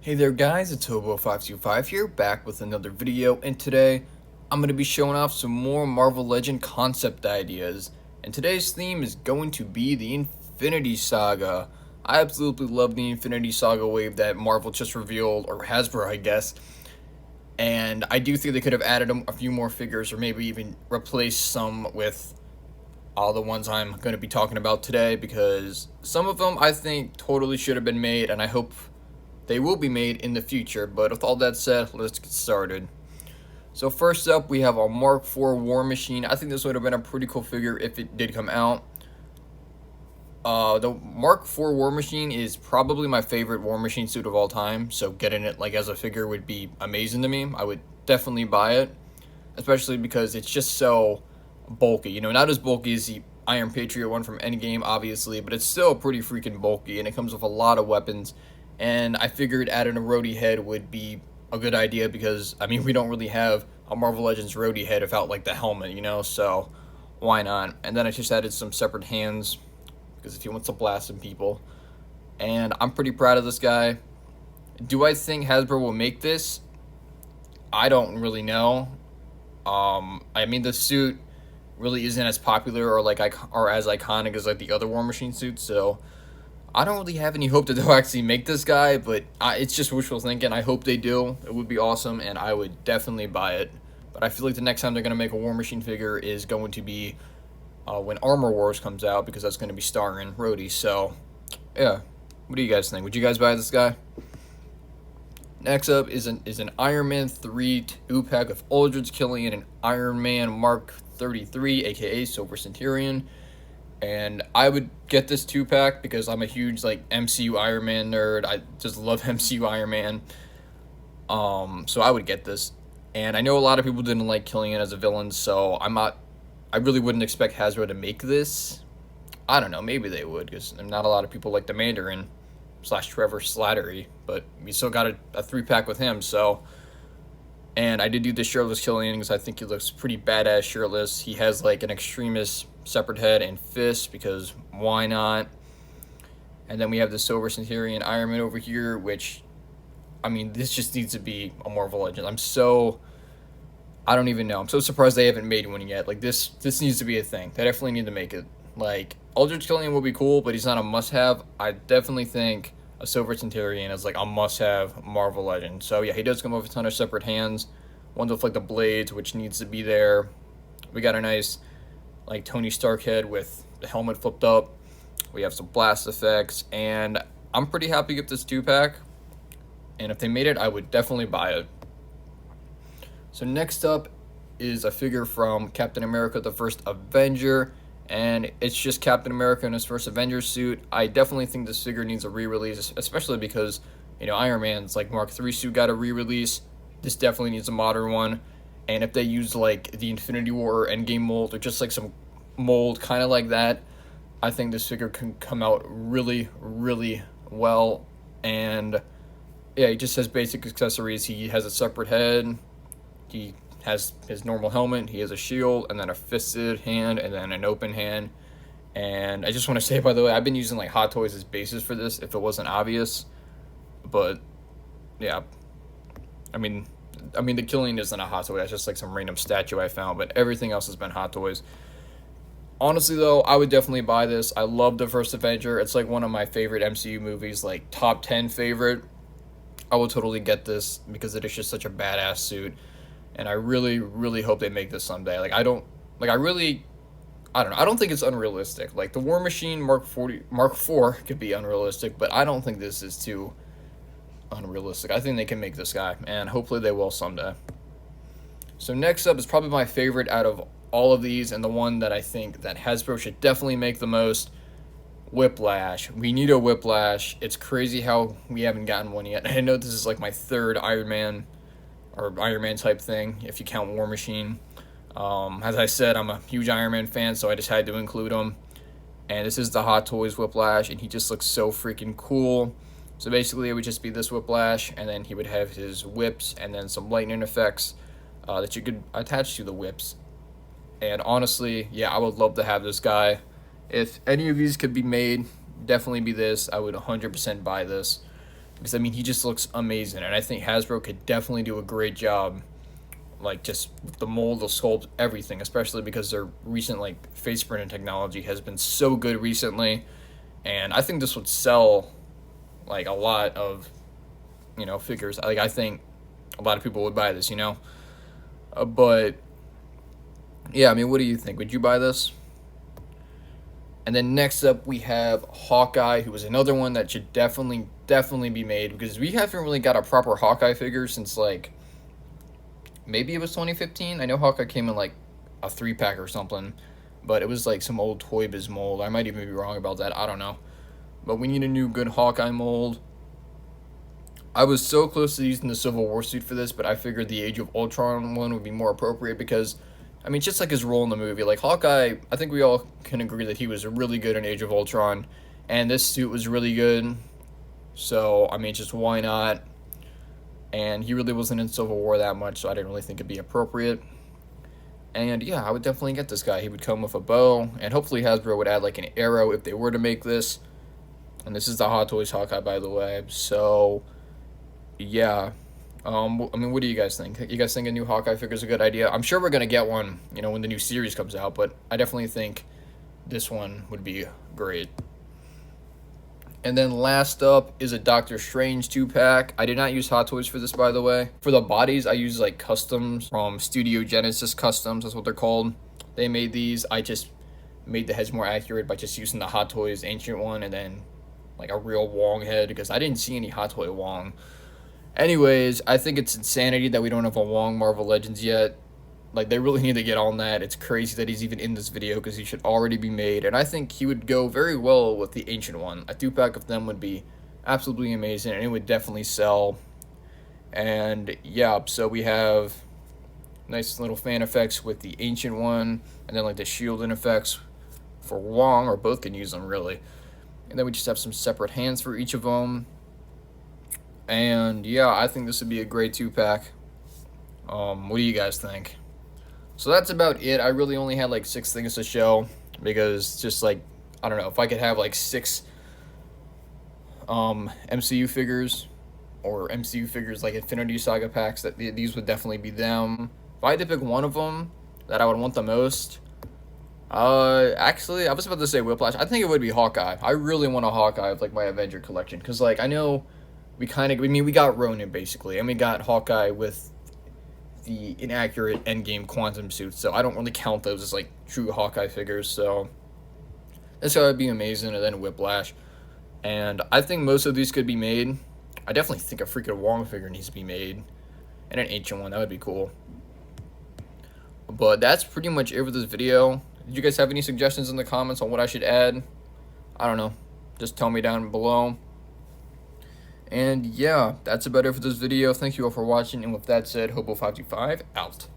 Hey there guys, it's Hobo525 here, back with another video, and today I'm going to be showing off some more Marvel Legend concept ideas, and today's theme is going to be the Infinity Saga. I absolutely love the Infinity Saga wave that Marvel just revealed, or Hasbro I guess, and I do think they could have added a few more figures, or maybe even replaced some with all the ones I'm going to be talking about today, because some of them I think totally should have been made, and I hope they will be made in the future. But with all that said, let's get started. So first up, we have our Mark IV War Machine. I think this would have been a pretty cool figure if it did come out. The Mark IV War Machine is probably my favorite War Machine suit of all time, so getting it like as a figure would be amazing to me. I would definitely buy it, especially because it's just so bulky. You know, not as bulky as the Iron Patriot one from Endgame, obviously, but it's still pretty freaking bulky, and it comes with a lot of weapons. And I figured adding a roadie head would be a good idea because, I mean, we don't really have a Marvel Legends roadie head without, like, the helmet, you know, so why not? And then I just added some separate hands because if he wants to blast some people. And I'm pretty proud of this guy. Do I think Hasbro will make this? I don't really know. I mean, the suit really isn't as popular or as iconic as like the other War Machine suits, so I don't really have any hope that they'll actually make this guy, but it's just wishful thinking. I hope they do. It would be awesome, and I would definitely buy it. But I feel like the next time they're going to make a War Machine figure is going to be when Armor Wars comes out, because that's going to be starring Rhodey. So, yeah. What do you guys think? Would you guys buy this guy? Next up is an Iron Man 3 2-pack of Aldridge Killian and Iron Man Mark 33, aka Silver Centurion. And I would get this 2-pack because I'm a huge like MCU Iron Man nerd. I just love MCU Iron Man. So I would get this. And I know a lot of people didn't like Killian as a villain, so I really wouldn't expect Hasbro to make this. I don't know, maybe they would, because not a lot of people like the Mandarin / Trevor Slattery, but we still got a 3-pack with him, so. And I did do the shirtless Killian because I think he looks pretty badass shirtless. He has like an Extremis separate head and fist, because why not? And then we have the Silver Centurion Iron Man over here, which, I mean, this just needs to be a Marvel Legend. I don't even know. I'm so surprised they haven't made one yet. Like, this needs to be a thing. They definitely need to make it. Like, Aldrich Killian will be cool, but he's not a must-have. I definitely think a Silver Centurion is like a must-have Marvel Legend. So yeah, he does come with a ton of separate hands. One with like the blades, which needs to be there. We got a nice like Tony Stark head with the helmet flipped up. We have some blast effects, and I'm pretty happy with this 2-pack. And if they made it, I would definitely buy it. So next up is a figure from Captain America, the First Avenger. And it's just Captain America in his first Avengers suit. I definitely think this figure needs a re-release, especially because, you know, Iron Man's like Mark III suit got a re-release. This definitely needs a modern one. And if they use like the Infinity War or Endgame mold, or just like some mold kind of like that, I think this figure can come out really, really well. And yeah, he just has basic accessories. He has a separate head. He has his normal helmet, he has a shield, and then a fisted hand, and then an open hand. And I just want to say, by the way, I've been using like Hot Toys as bases for this, if it wasn't obvious. But yeah, I mean the Killian isn't a Hot Toy, that's just like some random statue I found, but everything else has been Hot Toys. Honestly though, I would definitely buy this. I love the First Avenger. It's like one of my favorite MCU movies, like top 10 favorite. I will totally get this because it is just such a badass suit. And I really, really hope they make this someday. I don't know. I don't think it's unrealistic. Like, the War Machine Mark IV could be unrealistic, but I don't think this is too unrealistic. I think they can make this guy, and hopefully they will someday. So next up is probably my favorite out of all of these, and the one that I think that Hasbro should definitely make the most, Whiplash. We need a Whiplash. It's crazy how we haven't gotten one yet. I know this is like my third Iron Man type thing, if you count War Machine. As I said, I'm a huge Iron Man fan, so I just had to include him. And this is the Hot Toys Whiplash, and he just looks so freaking cool. So basically, it would just be this Whiplash, and then he would have his whips, and then some lightning effects that you could attach to the whips. And honestly, yeah, I would love to have this guy. If any of these could be made, definitely be this. I would 100% buy this. because I mean he just looks amazing, and I think Hasbro could definitely do a great job, like just with the mold, the sculpt, everything, especially because their recent like face printing technology has been so good recently, and I think this would sell like a lot of, you know, figures. Like I think a lot of people would buy this, you know. But yeah, I mean, what do you think? Would you buy this? And then next up we have Hawkeye, who is another one that should definitely be made, because we haven't really got a proper Hawkeye figure since like maybe it was 2015. I know Hawkeye came in like a 3-pack or something, but it was like some old Toy Biz mold. I might even be wrong about that. I don't know. But we need a new good Hawkeye mold. I was so close to using the Civil War suit for this, but I figured the Age of Ultron one would be more appropriate because, I mean, just like his role in the movie, like Hawkeye, I think we all can agree that he was really good in Age of Ultron, and this suit was really good. So, I mean, just why not? And he really wasn't in Civil War that much, so I didn't really think it'd be appropriate. And yeah, I would definitely get this guy. He would come with a bow, and hopefully Hasbro would add like an arrow if they were to make this. And this is the Hot Toys Hawkeye, by the way. So yeah, I mean, what do you guys think? You guys think a new Hawkeye figure is a good idea? I'm sure we're gonna get one, you know, when the new series comes out, but I definitely think this one would be great. And then last up is a Doctor Strange 2-pack. I did not use Hot Toys for this, by the way. For the bodies, I used like customs from Studio Genesis Customs. That's what they're called. They made these. I just made the heads more accurate by just using the Hot Toys Ancient one and then like a real Wong head, because I didn't see any Hot Toy Wong. Anyways, I think it's insanity that we don't have a Wong Marvel Legends yet. Like, they really need to get on that. It's crazy that he's even in this video, because he should already be made. And I think he would go very well with the Ancient one. A 2-pack of them would be absolutely amazing, and it would definitely sell. And yeah, so we have nice little fan effects with the Ancient one, and then like the shielding effects for Wong, or both can use them really. And then we just have some separate hands for each of them. And yeah, I think this would be a great 2-pack. What do you guys think? So that's about it. I really only had like 6 things to show, because just like, I don't know, if I could have like 6 MCU figures, or MCU figures like Infinity Saga packs, that these would definitely be them. If I had to pick one of them that I would want the most, actually, I was about to say Whiplash. I think it would be Hawkeye. I really want a Hawkeye of like my Avenger collection, because like I know we got Ronin basically, and we got Hawkeye with the inaccurate Endgame quantum suits, so I don't really count those as like true Hawkeye figures. So this guy would be amazing, and then Whiplash. And I think most of these could be made. I definitely think a freaking Wong figure needs to be made, and an Ancient one, that would be cool. But that's pretty much it for this video. Did you guys have any suggestions in the comments on what I should add? I don't know, just tell me down below. And yeah, that's about it for this video. Thank you all for watching, and with that said, Hobo525 out.